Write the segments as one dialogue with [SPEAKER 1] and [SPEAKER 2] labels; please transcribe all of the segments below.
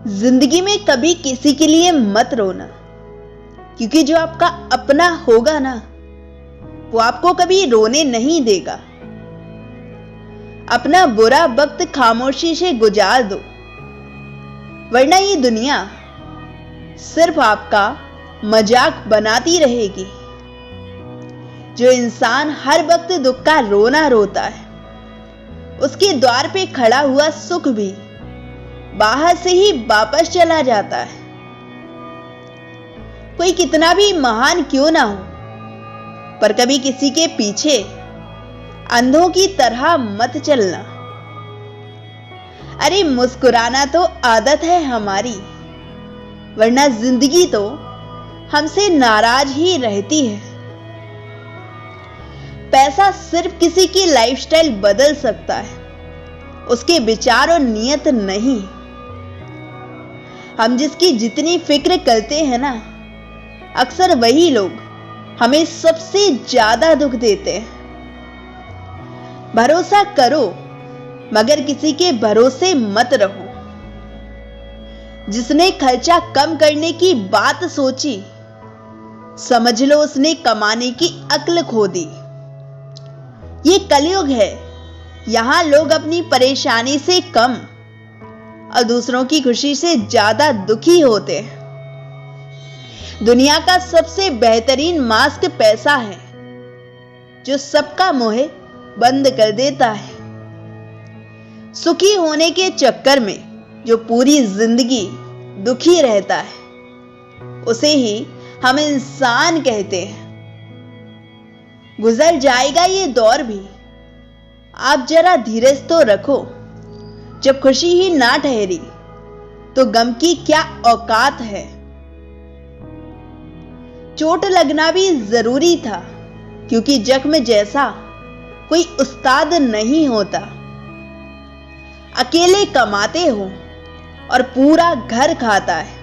[SPEAKER 1] जिंदगी में कभी किसी के लिए मत रोना, क्योंकि जो आपका अपना होगा ना, वो आपको कभी रोने नहीं देगा। अपना बुरा वक्त खामोशी से गुजार दो, वरना ये दुनिया सिर्फ आपका मजाक बनाती रहेगी। जो इंसान हर वक्त दुख का रोना रोता है, उसके द्वार पे खड़ा हुआ सुख भी बाहर से ही वापस चला जाता है। कोई कितना भी महान क्यों ना हो, पर कभी किसी के पीछे अंधों की तरह मत चलना। अरे मुस्कुराना तो आदत है हमारी, वरना जिंदगी तो हमसे नाराज ही रहती है। पैसा सिर्फ किसी की लाइफस्टाइल बदल सकता है, उसके विचार और नियत नहीं। हम जिसकी जितनी फिक्र करते हैं ना, अक्सर वही लोग हमें सबसे ज्यादा दुख देते हैं। भरोसा करो, मगर किसी के भरोसे मत रहो। जिसने खर्चा कम करने की बात सोची, समझ लो उसने कमाने की अक्ल खो दी। ये कलयुग है, यहां लोग अपनी परेशानी से कम और दूसरों की खुशी से ज्यादा दुखी होते हैं। दुनिया का सबसे बेहतरीन मास्क पैसा है, जो सबका मोह बंद कर देता है। सुखी होने के चक्कर में जो पूरी जिंदगी दुखी रहता है, उसे ही हम इंसान कहते हैं। गुजर जाएगा ये दौर भी, आप जरा धीरज तो रखो। जब खुशी ही ना ठहरी, तो गम की क्या औकात है। चोट लगना भी जरूरी था, क्योंकि जख्म जैसा कोई उस्ताद नहीं होता। अकेले कमाते हो और पूरा घर खाता है,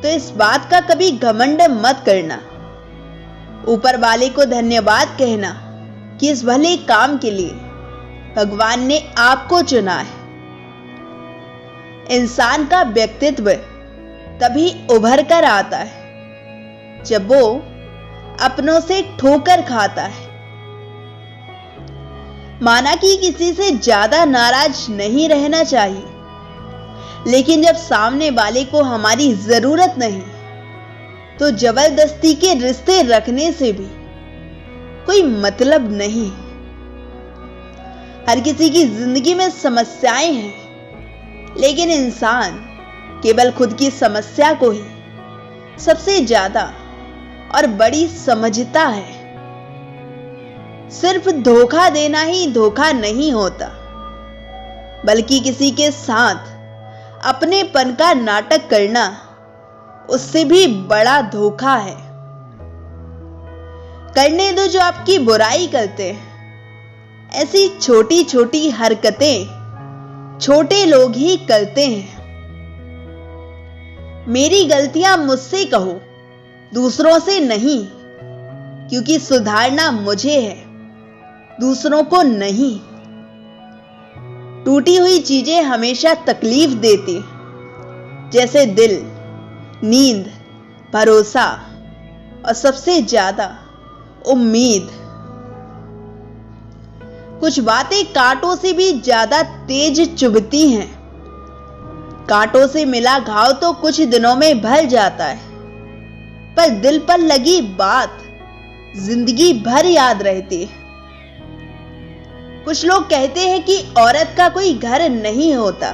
[SPEAKER 1] तो इस बात का कभी घमंड मत करना। ऊपर वाले को धन्यवाद कहना कि इस भले काम के लिए भगवान ने आपको चुना है। इंसान का व्यक्तित्व तभी उभर कर आता है जब वो अपनों से ठोकर खाता है। माना कि किसी से ज्यादा नाराज नहीं रहना चाहिए, लेकिन जब सामने वाले को हमारी जरूरत नहीं, तो जबरदस्ती के रिश्ते रखने से भी कोई मतलब नहीं। हर किसी की जिंदगी में समस्याएं हैं, लेकिन इंसान केवल खुद की समस्या को ही सबसे ज्यादा और बड़ी समझता है। सिर्फ धोखा देना ही धोखा नहीं होता, बल्कि किसी के साथ अपनेपन का नाटक करना उससे भी बड़ा धोखा है। करने दो जो आपकी बुराई करते हैं। ऐसी छोटी छोटी हरकतें छोटे लोग ही करते हैं। मेरी गलतियां मुझसे कहो, दूसरों से नहीं, क्योंकि सुधारना मुझे है, दूसरों को नहीं। टूटी हुई चीजें हमेशा तकलीफ देती, जैसे दिल, नींद, भरोसा और सबसे ज्यादा उम्मीद। कुछ बातें कांटों से भी ज्यादा तेज चुभती हैं। कांटों से मिला घाव तो कुछ दिनों में भर जाता है, पर दिल पर लगी बात जिंदगी भर याद रहती है। कुछ लोग कहते हैं कि औरत का कोई घर नहीं होता,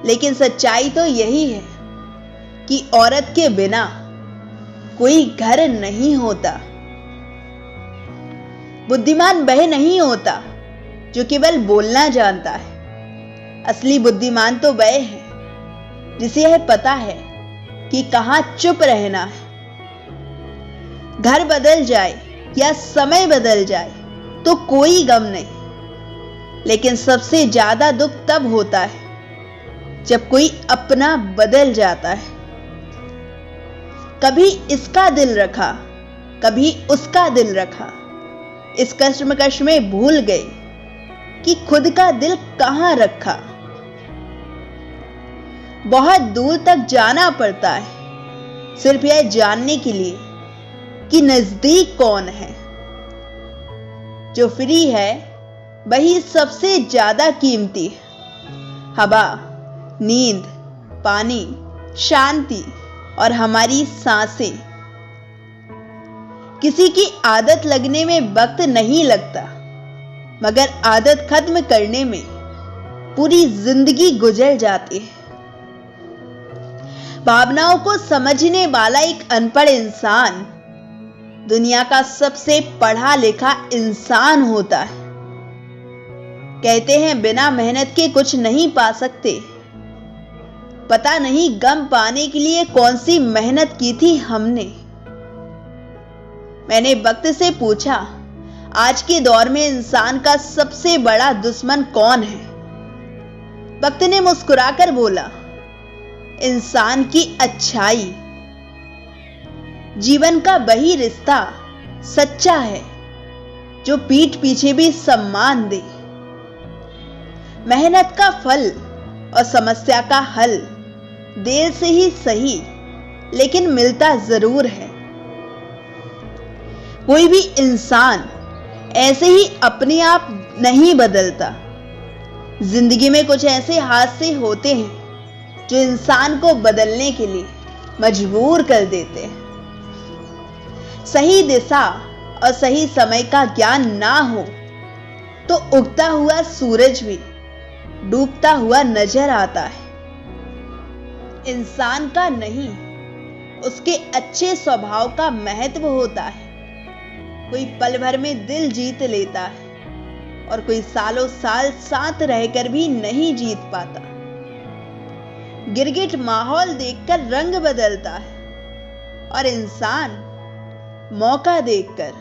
[SPEAKER 1] लेकिन सच्चाई तो यही है कि औरत के बिना कोई घर नहीं होता। बुद्धिमान वह नहीं होता जो केवल बोलना जानता है। असली बुद्धिमान तो वह है जिसे यह पता है कि कहां चुप रहना है। घर बदल जाए या समय बदल जाए तो कोई गम नहीं, लेकिन सबसे ज्यादा दुख तब होता है जब कोई अपना बदल जाता है। कभी इसका दिल रखा, कभी उसका दिल रखा, इस कश्मकश में भूल गए कि खुद का दिल कहां रखा। बहुत दूर तक जाना पड़ता है सिर्फ यह जानने के लिए कि नजदीक कौन है। जो फ्री है वही सबसे ज्यादा कीमती है। हवा, नींद, पानी, शांति और हमारी सांसें। किसी की आदत लगने में वक्त नहीं लगता, मगर आदत खत्म करने में पूरी जिंदगी गुजर जाती है। भावनाओं को समझने वाला एक अनपढ़ इंसान दुनिया का सबसे पढ़ा लिखा इंसान होता है। कहते हैं बिना मेहनत के कुछ नहीं पा सकते। पता नहीं गम पाने के लिए कौन सी मेहनत की थी हमने। मैंने वक्त से पूछा, आज के दौर में इंसान का सबसे बड़ा दुश्मन कौन है? वक्त ने मुस्कुराकर बोला, इंसान की अच्छाई। जीवन का वही रिश्ता सच्चा है जो पीठ पीछे भी सम्मान दे। मेहनत का फल और समस्या का हल देर से ही सही, लेकिन मिलता जरूर है। कोई भी इंसान ऐसे ही अपने आप नहीं बदलता। जिंदगी में कुछ ऐसे हादसे होते हैं जो इंसान को बदलने के लिए मजबूर कर देते हैं। सही दिशा और सही समय का ज्ञान ना हो तो उगता हुआ सूरज भी डूबता हुआ नजर आता है। इंसान का नहीं, उसके अच्छे स्वभाव का महत्व होता है। कोई पल भर में दिल जीत लेता है और कोई सालों साल साथ रहकर भी नहीं जीत पाता। गिरगिट माहौल देखकर रंग बदलता है और इंसान मौका देखकर।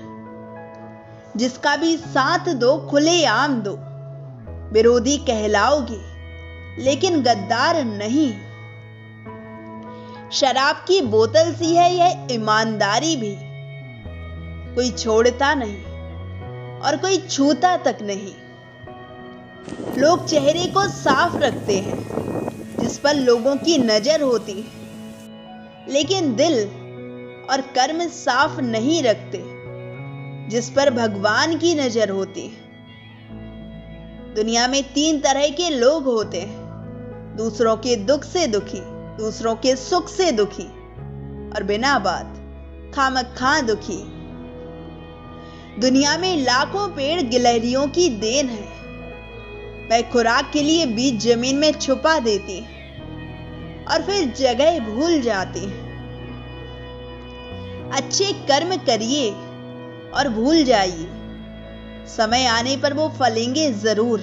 [SPEAKER 1] जिसका भी साथ दो खुलेआम दो, विरोधी कहलाओगे लेकिन गद्दार नहीं। शराब की बोतल सी है यह ईमानदारी भी। कोई छोड़ता नहीं और कोई छूता तक नहीं। लोग चेहरे को साफ रखते हैं जिस पर लोगों की नजर होती है, लेकिन दिल और कर्म साफ नहीं रखते जिस पर भगवान की नजर होती है। दुनिया में 3 तरह के लोग होते हैं, दूसरों के दुख से दुखी, दूसरों के सुख से दुखी और बिना बात खामखा दुखी। दुनिया में लाखों पेड़ गिलहरियों की देन है। वह खुराक के लिए बीज जमीन में छुपा देती है और फिर जगह भूल जाती है। अच्छे कर्म करिए और भूल जाइए, समय आने पर वो फलेंगे जरूर।